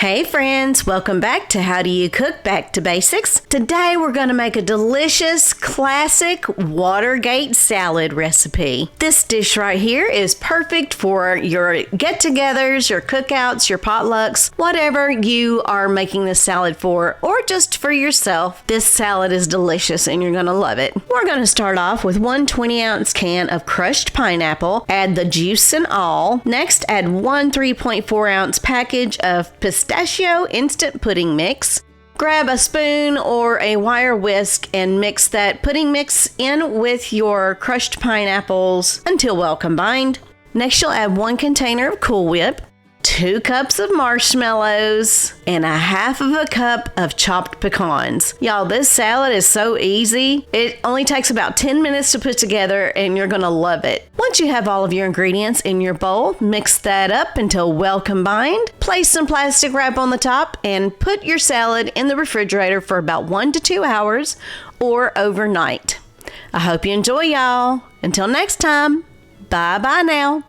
Hey friends, welcome back to How Do You Cook Back to Basics. Today we're going to make a delicious classic Watergate salad recipe. This dish right here is perfect for your get-togethers, your cookouts, your potlucks, whatever you are making this salad for, or just for yourself. This salad is delicious and you're going to love it. We're going to start off with one 20-ounce can of crushed pineapple. Add the juice and all. Next, add one 3.4-ounce package of pistachio instant pudding mix. Grab a spoon or a wire whisk and mix that pudding mix in with your crushed pineapples until well combined. Next, you'll add 1 container of Cool Whip, 2 cups of marshmallows, and a half of a cup of chopped pecans. Y'all, this salad is so easy. It only takes about 10 minutes to put together and you're gonna love it. Once you have all of your ingredients in your bowl, mix that up until well combined. Place some plastic wrap on the top and put your salad in the refrigerator for about 1 to 2 hours or overnight. I hope you enjoy, y'all. Until next time, bye-bye now.